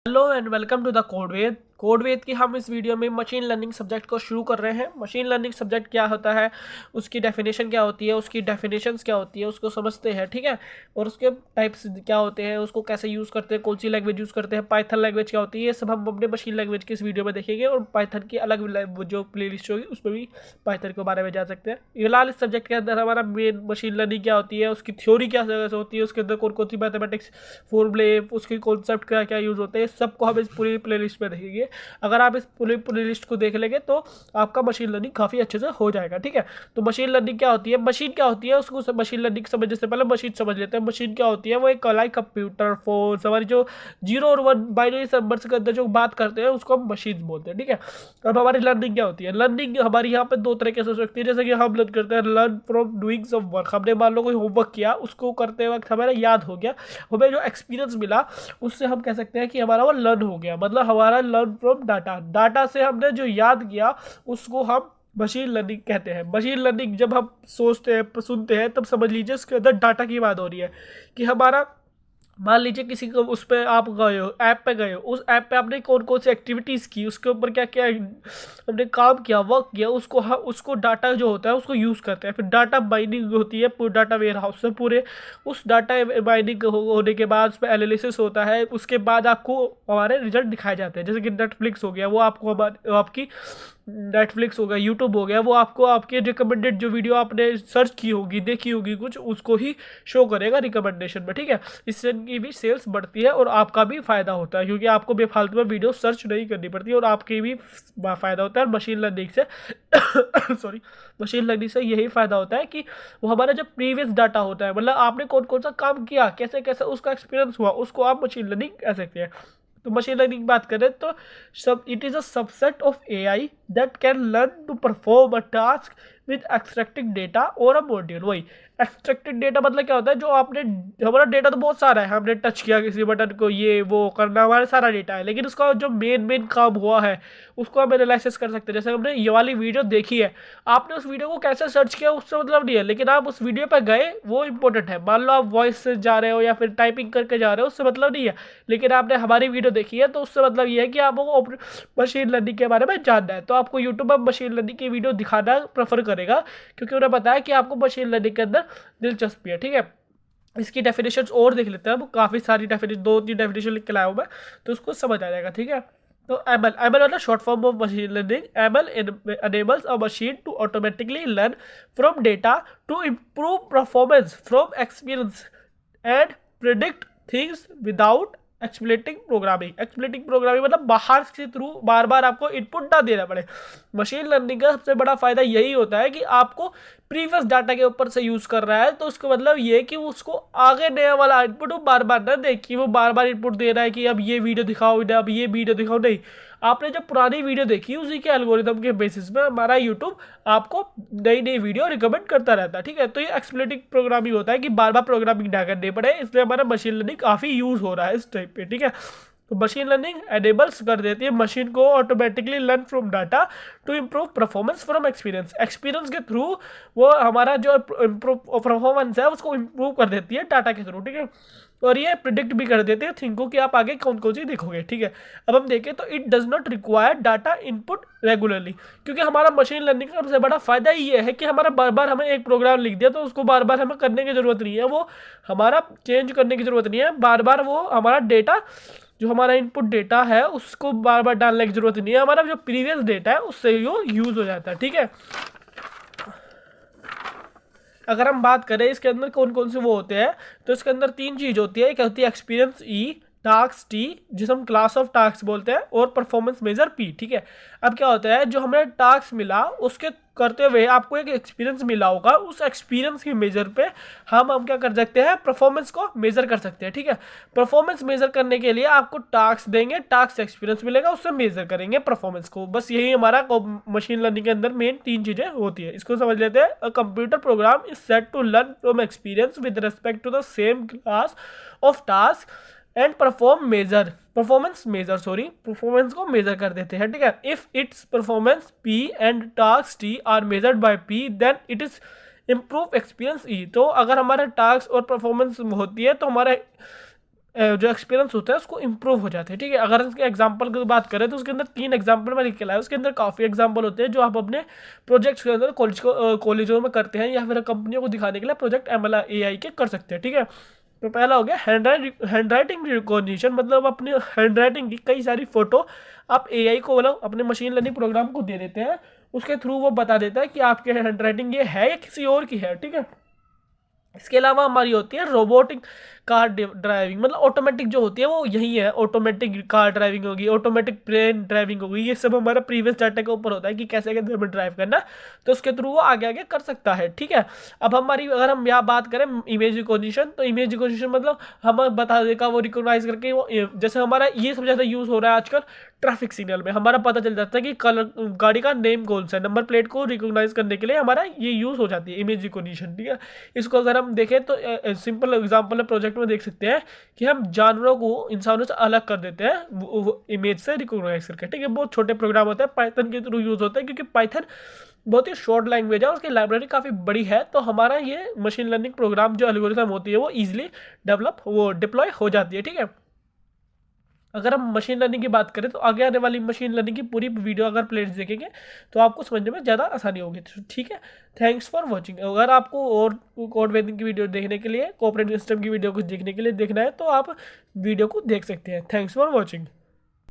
Hello and welcome to the CodeVed की हम इस वीडियो में मशीन लर्निंग सब्जेक्ट को शुरू कर रहे हैं। मशीन लर्निंग सब्जेक्ट क्या होता है, उसकी डेफिनेशन क्या होती है, उसकी डेफिनेशंस क्या होती है, उसको समझते हैं, ठीक है। और उसके टाइप्स क्या होते हैं, उसको कैसे यूज़ करते हैं, कौन सी लैंग्वेज यूज़ करते हैं, पाइथन लैंग्वेज क्या होती है, ये सब हम अपने मशीन लैंग्वेज की इस वीडियो में देखेंगे। और पाइथन की अलग जो प्ले लिस्ट होगी उसमें भी पाइथन के बारे में जान सकते हैं। फिलहाल इस सब्जेक्ट के अंदर हमारा मेन मशीन लर्निंग क्या होती है, उसकी थ्योरी क्या होती है, उसके अंदर कौन कौन सी मैथमेटिक्स फॉर्मूले, उसके कॉन्सेप्ट क्या क्या यूज़ होते हैं, सबको हम इस पूरी प्ले लिस्ट में देखेंगे। अगर आप इस पूरी प्ले लिस्ट को देख लेंगे तो आपका मशीन लर्निंग काफ़ी अच्छे से हो जाएगा, ठीक है। तो मशीन लर्निंग क्या होती है, मशीन क्या होती है, उसको मशीन लर्निंग समझने से पहले मशीन समझ लेते हैं। मशीन क्या होती है, वो एक लाइक कंप्यूटर, फोन, हमारी जो 0 और 1 बाइनरी नंबर्स के अंदर जो बात करते हैं उसको हम मशीन बोलते हैं, ठीक है। अब हमारी लर्निंग क्या होती है, लर्निंग हमारी यहाँ पे दो तरीके से हो सकती है। जैसे कि हम लर्न करते हैं learn from doing some work, हमने मान लो कोई होमवर्क किया, उसको करते वक्त हमारा याद हो गया, हमें जो एक्सपीरियंस मिला उससे हम कह सकते हैं कि हमारा वो लर्न हो गया। मतलब हमारा लर्न फ्रॉम डाटा से हमने जो याद किया उसको हम मशीन लर्निंग कहते हैं। मशीन लर्निंग जब हम सोचते हैं, सुनते हैं, तब समझ लीजिए उसके अंदर डाटा की बात हो रही है कि हमारा, मान लीजिए किसी को उस पर आप गए हो, ऐप पे गए हो, उस ऐप पे आपने कौन कौन सी एक्टिविटीज़ की, उसके ऊपर क्या क्या हमने काम किया, वर्क किया, उसको डाटा जो होता है उसको यूज़ करते हैं। फिर डाटा माइनिंग होती है पूरे डाटा वेयर हाउस से, पूरे उस डाटा माइनिंग होने के बाद उस पर एनालिसिस होता है। उसके बाद आपको हमारे रिजल्ट दिखाए जाते हैं। जैसे कि नेटफ्लिक्स हो गया, वो आपको आपकी नेटफ्लिक्स हो गया, यूट्यूब हो गया, वो आपको आपके रिकमेंडेड जो वीडियो आपने सर्च की होगी, देखी होगी कुछ, उसको ही शो करेगा रिकमेंडेशन में, ठीक है। इससे की भी सेल्स बढ़ती है और आपका भी फायदा होता है, क्योंकि आपको बेफालतू में वीडियो सर्च नहीं करनी पड़ती और आपकी भी फायदा होता है। मशीन लर्निंग से सॉरी, मशीन लर्निंग से यही फायदा होता है कि वो हमारा जो प्रीवियस डाटा होता है, मतलब आपने कौन कौन सा काम किया, कैसे कैसे उसका एक्सपीरियंस हुआ, उसको आप मशीन लर्निंग कह सकते हैं। तो मशीन लर्निंग की बात करें तो सब it is a subset of AI that can learn to perform a task with extracting data और अ मॉड्यूल। वही एक्सट्रैक्टेड डेटा मतलब क्या होता है, जो आपने, हमारा डेटा तो बहुत सारा है, हमने टच किया किसी बटन को, ये वो करना, हमारा सारा डेटा है, लेकिन उसका जो मेन काम हुआ है उसको हम एनालिसिस कर सकते हैं। जैसे हमने ये वाली वीडियो देखी है, आपने उस वीडियो को कैसे सर्च किया उससे मतलब नहीं है, लेकिन आप उस वीडियो पर गए वो इंपॉर्टेंट है। मान लो आप वॉइस से जा रहे हो या फिर टाइपिंग करके जा रहे हो, उससे मतलब नहीं है, लेकिन आपने हमारी वीडियो देखी है तो उससे मतलब ये है कि आपको मशीन लर्निंग के बारे में जानना है। तो आपको यूट्यूब पर मशीन लर्निंग की वीडियो दिखाना प्रेफर करेगा, क्योंकि उन्हें पता है कि आपको मशीन लर्निंग के अंदर दिलचस्पी है, ठीक है। इसकी डेफिनेशन और देख लेते हैं हम, काफ़ी सारी डेफिनेशन, 2-3 डेफिनेशन लिख के लाया हूँ मैं, तो उसको समझ आ जाएगा, ठीक है। तो एमएल मतलब short form of machine learning. ML enables a machine to automatically learn from data to improve performance from experience and predict things without explicitly programming मतलब बाहर के थ्रू बार बार आपको इनपुट ना देना पड़े। मशीन लर्निंग का सबसे बड़ा फायदा यही होता है कि आपको प्रीवियस डाटा के ऊपर से यूज कर रहा है, तो उसका मतलब ये है कि उसको आगे नया वाला इनपुट वो बार बार ना दे, कि वो बार बार इनपुट दे रहा है कि अब ये वीडियो दिखाओ, अब ये वीडियो दिखाओ, नहीं। आपने जब पुरानी वीडियो देखी उसी के एल्गोरिदम के बेसिस में हमारा यूट्यूब आपको नई नई वीडियो रिकमेंड करता रहता है, ठीक है। तो ये एक्सप्लेटिंग प्रोग्रामिंग होता है कि बार बार प्रोग्रामिंग ना करनी पड़े, इसलिए हमारा मशीन लर्निंग काफ़ी यूज़ हो रहा है इस टाइप पे, ठीक है। तो मशीन लर्निंग एनेबल्स कर देती है मशीन को automatically learn from data to improve performance from experience के थ्रू वो हमारा जो परफॉर्मेंस है उसको इम्प्रूव कर देती है डाटा के थ्रू, ठीक है। और ये प्रिडिक्ट भी कर देते हैं थिंक को कि आप आगे कौन कौन सी देखोगे, ठीक है। अब हम देखें तो it does not require data input regularly, क्योंकि हमारा मशीन लर्निंग का सबसे बड़ा फायदा ये है कि हमारा बार बार हमें एक प्रोग्राम लिख दिया तो उसको बार बार हमें करने की जरूरत नहीं है, वो हमारा चेंज करने की जरूरत नहीं है बार बार, वो हमारा डेटा जो हमारा इनपुट डेटा है उसको बार बार डालने की जरूरत नहीं है, हमारा जो प्रीवियस डेटा है उससे ही वो यूज हो जाता है, ठीक है। अगर हम बात करें इसके अंदर कौन कौन से वो होते हैं, तो इसके अंदर 3 चीज़ होती है। एक होती है एक्सपीरियंस ई, टास्क टी जिसे हम क्लास ऑफ टास्क बोलते हैं, और परफॉर्मेंस मेजर पी, ठीक है। अब क्या होता है, जो हमें टास्क मिला उसके करते हुए आपको एक एक्सपीरियंस मिला होगा, उस एक्सपीरियंस की मेजर पे हम क्या कर सकते हैं, परफॉर्मेंस को मेजर कर सकते हैं, ठीक है। परफॉर्मेंस मेजर करने के लिए आपको टास्क देंगे, टास्क से एक्सपीरियंस मिलेगा, उससे मेजर करेंगे परफॉर्मेंस को। बस यही हमारा मशीन लर्निंग के अंदर मेन 3 चीज़ें होती है। इसको समझ लेते हैं। A computer program is set to learn from experience with respect to the same class of task and performance को मेजर कर देते हैं, ठीक है। If its performance P and task T are measured by P then it is improve experience E. तो अगर हमारा task और परफॉर्मेंस होती है तो हमारा जो एक्सपीरियंस होता है उसको इम्प्रूव हो जाते हैं, ठीक है। अगर इसके एग्जांपल की बात करें तो उसके अंदर 3 एग्जांपल में लिख के लाया, उसके अंदर काफ़ी एग्जांपल होते हैं जो आप अपने प्रोजेक्ट्स के अंदर कॉलेजों में करते हैं या फिर कंपनियों को दिखाने के लिए प्रोजेक्ट ML AI के कर सकते हैं, ठीक है। तो पहला हो गया हैंड राइटिंग रिकॉग्निशन, मतलब अपनी हैंड राइटिंग की कई सारी फोटो आप AI को, मतलब अपने मशीन लर्निंग प्रोग्राम को दे देते हैं, उसके थ्रू वो बता देता है कि आपके हैंड राइटिंग ये है या किसी और की है, ठीक है। इसके अलावा हमारी होती है रोबोटिक कार ड्राइविंग, मतलब ऑटोमेटिक जो होती है वो यही है, ऑटोमेटिक कार ड्राइविंग होगी, ऑटोमेटिक प्लेन ड्राइविंग होगी, ये सब हमारा प्रीवियस डाटा के ऊपर होता है कि कैसे कैसे हमें ड्राइव करना, तो उसके थ्रू वो आगे आगे कर सकता है, ठीक है। अब हमारी अगर हम यहाँ बात करें इमेज रिकॉग्निशन, तो इमेज रिकॉग्निशन मतलब हमें बता देगा वो रिकॉग्नाइज करके, वो जैसे हमारा ये सबसे ज़्यादा यूज़ हो रहा है आजकल ट्रैफिक सिग्नल में, हमारा पता चल जाता है कि कलर गाड़ी का नेम कौन सा है, नंबर प्लेट को रिकॉग्नाइज करने के लिए हमारा ये यूज़ हो जाती है इमेज रिकॉग्निशन, ठीक है। इसको अगर हम देखें तो सिंपल एग्जांपल प्रोजेक्ट में देख सकते हैं कि हम जानवरों को इंसानों से अलग कर देते हैं इमेज से रिकॉग्नाइज करके, ठीक है। बहुत छोटे प्रोग्राम होते हैं, पाइथन के थ्रू यूज़ होता है क्योंकि पाइथन बहुत ही शॉर्ट लैंग्वेज है, उसकी लाइब्रेरी काफ़ी बड़ी है, तो हमारा ये मशीन लर्निंग प्रोग्राम जो एल्गोरिथम होती है वो ईजिली डिप्लॉय हो जाती है, ठीक है। अगर हम मशीन लर्निंग की बात करें तो आगे आने वाली मशीन लर्निंग की पूरी वीडियो अगर प्लेलिस्ट देखेंगे तो आपको समझने में ज़्यादा आसानी होगी, तो ठीक है। Thanks for watching. अगर आपको और कोड वेदिंग की वीडियो देखने के लिए, कोऑपरेटिंग सिस्टम की वीडियो को देखने के लिए देखना है तो आप वीडियो को देख सकते हैं। Thanks for watching.